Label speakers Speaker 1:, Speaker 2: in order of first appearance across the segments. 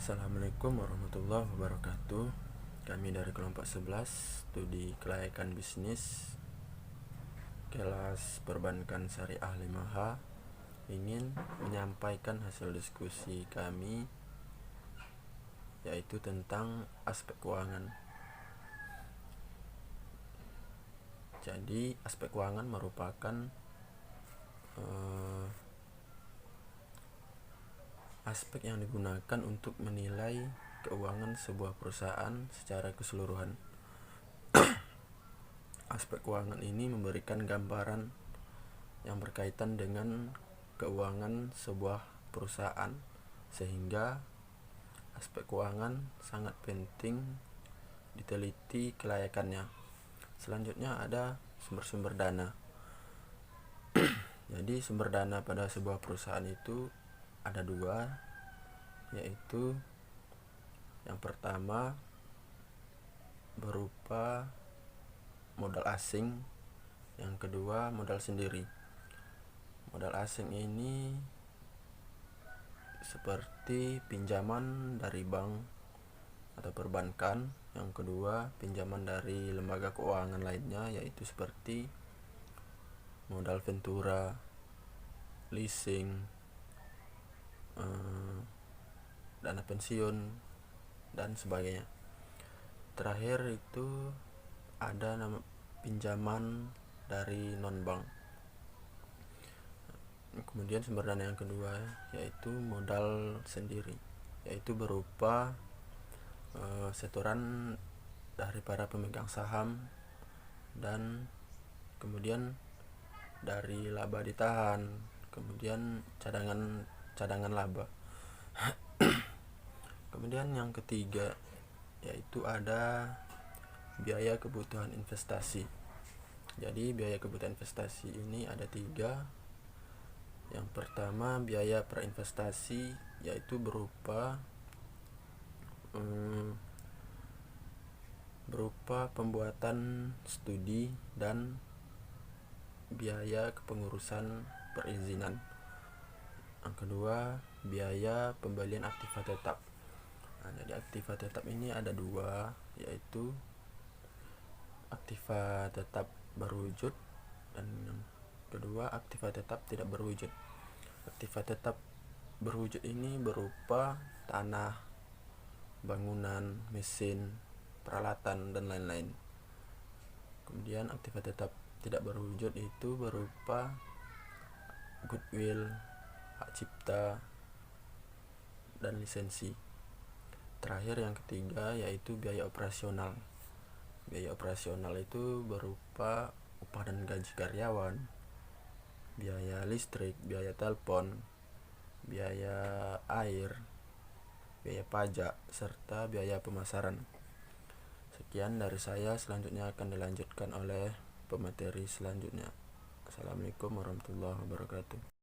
Speaker 1: Assalamualaikum warahmatullahi wabarakatuh. Kami dari kelompok 11 studi kelayakan bisnis kelas perbankan syariah 5H ingin menyampaikan hasil diskusi kami, yaitu tentang aspek keuangan. Jadi aspek keuangan merupakan aspek yang digunakan untuk menilai keuangan sebuah perusahaan secara keseluruhan. Aspek keuangan ini memberikan gambaran yang berkaitan dengan keuangan sebuah perusahaan, sehingga aspek keuangan sangat penting diteliti kelayakannya. Selanjutnya ada sumber-sumber dana. Jadi sumber dana pada sebuah perusahaan itu ada dua, yaitu yang pertama berupa modal asing, yang kedua modal sendiri. Modal asing ini seperti pinjaman dari bank atau perbankan, yang kedua pinjaman dari lembaga keuangan lainnya, yaitu seperti modal ventura, leasing, dana pensiun, dan sebagainya. Terakhir itu ada pinjaman dari non-bank. Kemudian sumber dana yang kedua yaitu modal sendiri, yaitu berupa setoran dari para pemegang saham dan kemudian dari laba ditahan, kemudian cadangan laba. Kemudian yang ketiga yaitu ada biaya kebutuhan investasi. Jadi biaya kebutuhan investasi ini ada tiga. Yang pertama biaya perinvestasi, yaitu berupa pembuatan studi dan biaya kepengurusan perizinan. Yang kedua biaya pembelian aktiva tetap. Jadi aktiva tetap ini ada dua, yaitu aktiva tetap berwujud dan yang kedua aktiva tetap tidak berwujud. Aktiva tetap berwujud ini berupa tanah, bangunan, mesin, peralatan, dan lain-lain. Kemudian aktiva tetap tidak berwujud itu berupa goodwill, hak cipta, dan lisensi. Terakhir yang ketiga yaitu biaya operasional. Biaya operasional itu berupa upah dan gaji karyawan, biaya listrik, biaya telepon, biaya air, biaya pajak, serta biaya pemasaran. Sekian dari saya, selanjutnya akan dilanjutkan oleh pemateri selanjutnya. Assalamualaikum warahmatullahi wabarakatuh.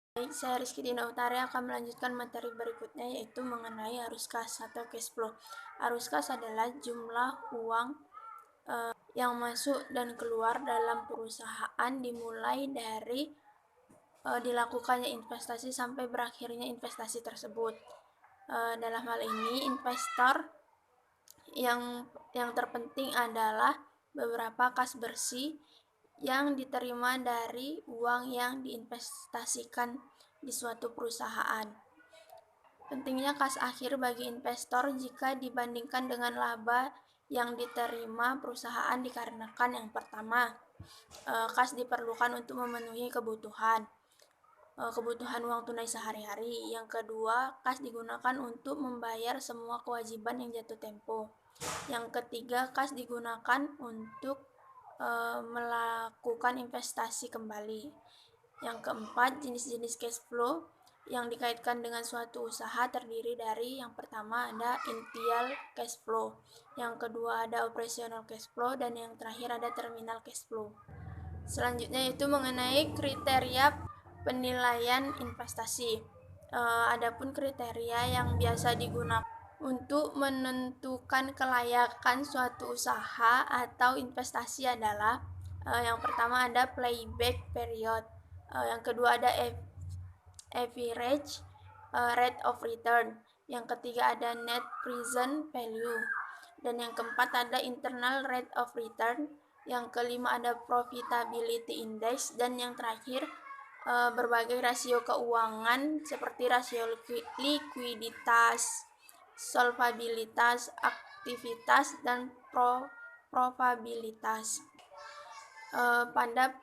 Speaker 2: Baik, saya Rizky Dina Utari akan melanjutkan materi berikutnya, yaitu mengenai arus kas atau cash flow. Arus kas adalah jumlah uang yang masuk dan keluar dalam perusahaan dimulai dari dilakukannya investasi sampai berakhirnya investasi tersebut. Dalam hal ini investor yang terpenting adalah beberapa kas bersih yang diterima dari uang yang diinvestasikan di suatu perusahaan. Pentingnya kas akhir bagi investor jika dibandingkan dengan laba yang diterima perusahaan dikarenakan yang pertama, kas diperlukan untuk memenuhi kebutuhan uang tunai sehari-hari. Yang kedua, kas digunakan untuk membayar semua kewajiban yang jatuh tempo. Yang ketiga, kas digunakan untuk melakukan investasi kembali. Yang keempat, jenis-jenis cash flow yang dikaitkan dengan suatu usaha terdiri dari yang pertama ada initial cash flow, yang kedua ada operational cash flow, dan yang terakhir ada terminal cash flow. Selanjutnya itu mengenai kriteria penilaian investasi. Adapun kriteria yang biasa digunakan untuk menentukan kelayakan suatu usaha atau investasi adalah yang pertama ada payback period, yang kedua ada average rate of return, Yang ketiga ada net present value. Dan yang keempat ada internal rate of return. Yang kelima ada profitability index. Dan yang terakhir berbagai rasio keuangan seperti rasio likuiditas, solvabilitas, aktivitas, dan probabilitas. Pada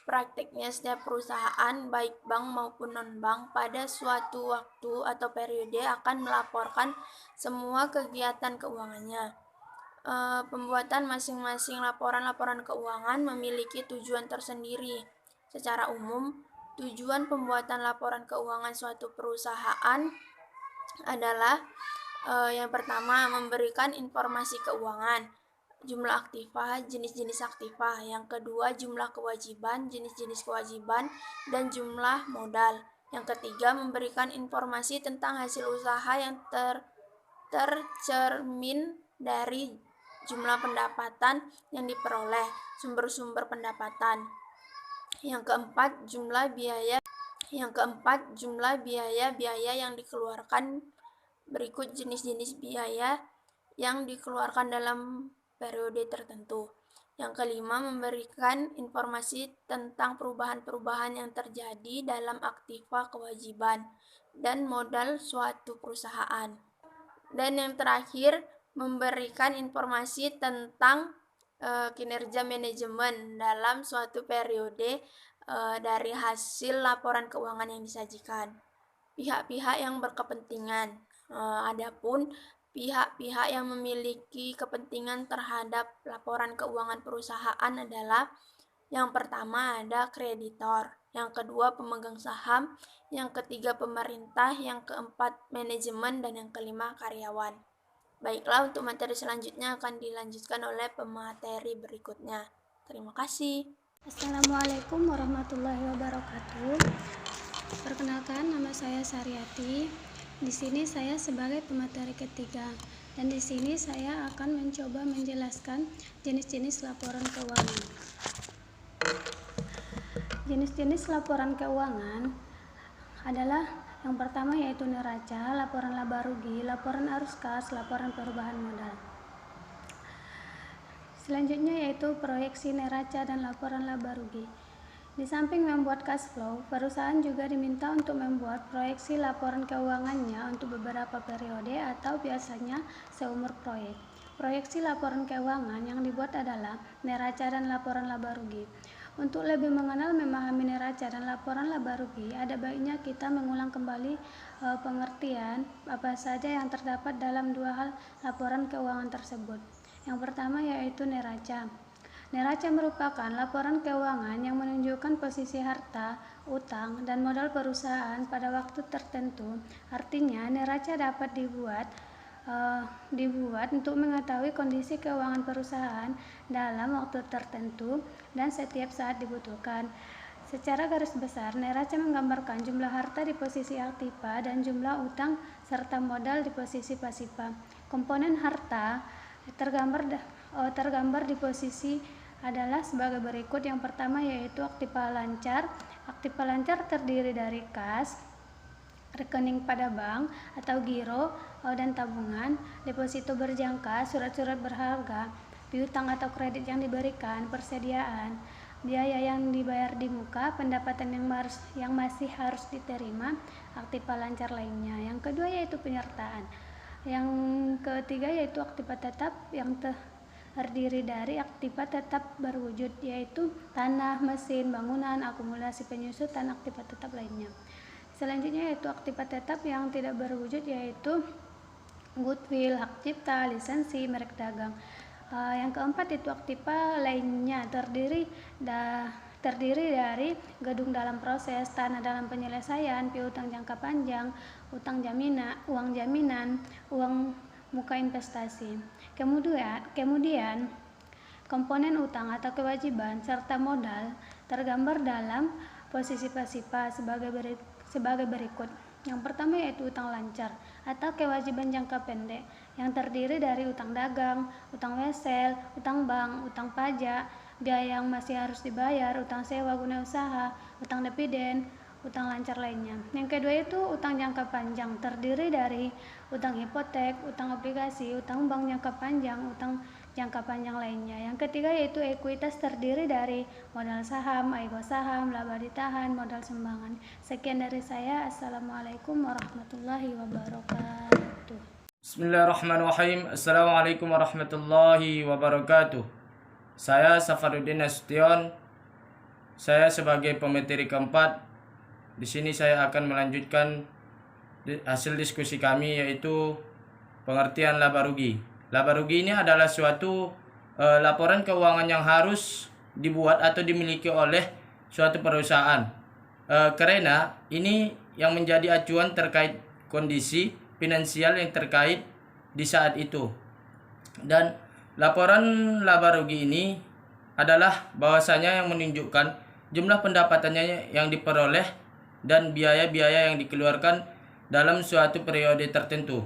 Speaker 2: praktiknya setiap perusahaan baik bank maupun non-bank pada suatu waktu atau periode akan melaporkan semua kegiatan keuangannya. Pembuatan masing-masing laporan-laporan keuangan memiliki tujuan tersendiri. Secara umum, tujuan pembuatan laporan keuangan suatu perusahaan adalah yang pertama, memberikan informasi keuangan, jumlah aktiva, jenis-jenis aktiva. Yang kedua, jumlah kewajiban, jenis-jenis kewajiban, dan jumlah modal. Yang ketiga, memberikan informasi tentang hasil usaha yang tercermin dari jumlah pendapatan yang diperoleh, sumber-sumber pendapatan. Yang keempat, jumlah biaya yang dikeluarkan. Berikut jenis-jenis biaya yang dikeluarkan dalam periode tertentu. Yang kelima, memberikan informasi tentang perubahan-perubahan yang terjadi dalam aktiva kewajiban dan modal suatu perusahaan. Dan yang terakhir, memberikan informasi tentang kinerja manajemen dalam suatu periode dari hasil laporan keuangan yang disajikan. Pihak-pihak yang berkepentingan. Adapun pihak-pihak yang memiliki kepentingan terhadap laporan keuangan perusahaan adalah yang pertama ada kreditor, yang kedua pemegang saham, yang ketiga pemerintah, yang keempat manajemen, dan yang kelima karyawan. Baiklah, untuk materi selanjutnya akan dilanjutkan oleh pemateri berikutnya. Terima kasih.
Speaker 3: Assalamualaikum warahmatullahi wabarakatuh. Perkenalkan, nama saya Saryati. Di sini saya sebagai pemateri ketiga, dan di sini saya akan mencoba menjelaskan jenis-jenis laporan keuangan. Jenis-jenis laporan keuangan adalah yang pertama yaitu neraca, laporan laba rugi, laporan arus kas, laporan perubahan modal. Selanjutnya yaitu proyeksi neraca dan laporan laba rugi. Di samping membuat cash flow, perusahaan juga diminta untuk membuat proyeksi laporan keuangannya untuk beberapa periode atau biasanya seumur proyek. Proyeksi laporan keuangan yang dibuat adalah neraca dan laporan laba rugi. Untuk lebih mengenal memahami neraca dan laporan laba rugi, ada baiknya kita mengulang kembali pengertian apa saja yang terdapat dalam dua hal laporan keuangan tersebut. Yang pertama yaitu neraca. Neraca merupakan laporan keuangan yang menunjukkan posisi harta, utang, dan modal perusahaan pada waktu tertentu. Artinya, neraca dapat dibuat untuk mengetahui kondisi keuangan perusahaan dalam waktu tertentu dan setiap saat dibutuhkan. Secara garis besar, neraca menggambarkan jumlah harta di posisi aktiva dan jumlah utang serta modal di posisi pasiva. Komponen harta tergambar di posisi adalah sebagai berikut. Yang pertama yaitu aktiva lancar. Aktiva lancar terdiri dari kas, rekening pada bank atau giro dan tabungan, deposito berjangka, surat-surat berharga, piutang atau kredit yang diberikan, persediaan, biaya yang dibayar di muka, pendapatan yang masih harus diterima, aktiva lancar lainnya. Yang kedua yaitu penyertaan. Yang ketiga yaitu aktiva tetap yang terdiri dari aktiva tetap berwujud, yaitu tanah, mesin, bangunan, akumulasi penyusutan, aktiva tetap lainnya. Selanjutnya yaitu aktiva tetap yang tidak berwujud, yaitu goodwill, hak cipta, lisensi, merek dagang. Yang keempat itu aktiva lainnya terdiri dari gedung dalam proses, tanah dalam penyelesaian, piutang jangka panjang, uang jaminan, uang muka investasi. Kemudian komponen utang atau kewajiban serta modal tergambar dalam posisi pasiva sebagai berikut. Yang pertama yaitu utang lancar atau kewajiban jangka pendek yang terdiri dari utang dagang, utang wesel, utang bank, utang pajak, biaya yang masih harus dibayar, utang sewa guna usaha, utang dividen, utang lancar lainnya. Yang kedua itu utang jangka panjang, terdiri dari utang hipotek, utang obligasi, utang bank jangka panjang, utang jangka panjang lainnya. Yang ketiga yaitu ekuitas, terdiri dari modal saham, ego saham, laba ditahan, modal sumbangan. Sekian dari saya. Assalamualaikum warahmatullahi wabarakatuh.
Speaker 4: Bismillahirrahmanirrahim. Assalamualaikum warahmatullahi wabarakatuh. Saya Safaruddin Nasution. Saya sebagai pemateri keempat. Di sini saya akan melanjutkan hasil diskusi kami, yaitu pengertian laba rugi. Laba rugi ini adalah suatu laporan keuangan yang harus dibuat atau dimiliki oleh suatu perusahaan. Karena ini yang menjadi acuan terkait kondisi finansial yang terkait di saat itu. Dan laporan laba rugi ini adalah bahwasanya yang menunjukkan jumlah pendapatannya yang diperoleh dan biaya-biaya yang dikeluarkan dalam suatu periode tertentu.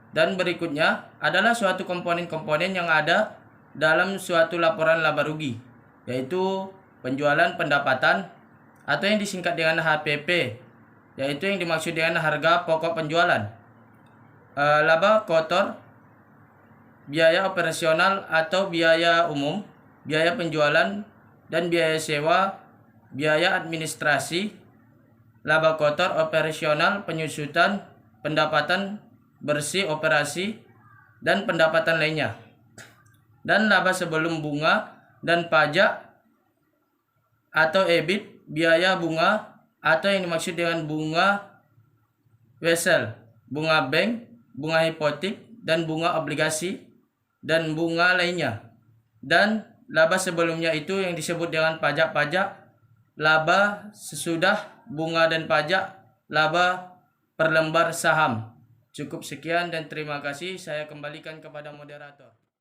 Speaker 4: Dan berikutnya adalah suatu komponen-komponen yang ada dalam suatu laporan laba rugi, yaitu penjualan pendapatan atau yang disingkat dengan HPP, yaitu yang dimaksud dengan harga pokok penjualan. Laba kotor, biaya operasional atau biaya umum, biaya penjualan dan biaya sewa, biaya administrasi, laba kotor operasional, penyusutan, pendapatan bersih operasi, dan pendapatan lainnya. Dan laba sebelum bunga dan pajak atau EBIT, biaya bunga atau yang dimaksud dengan bunga wesel, bunga bank, bunga hipotek, dan bunga obligasi, dan bunga lainnya. Dan laba sebelumnya itu yang disebut dengan pajak-pajak, laba sesudah bunga dan pajak, laba per lembar saham. Cukup sekian dan terima kasih. Saya kembalikan kepada moderator.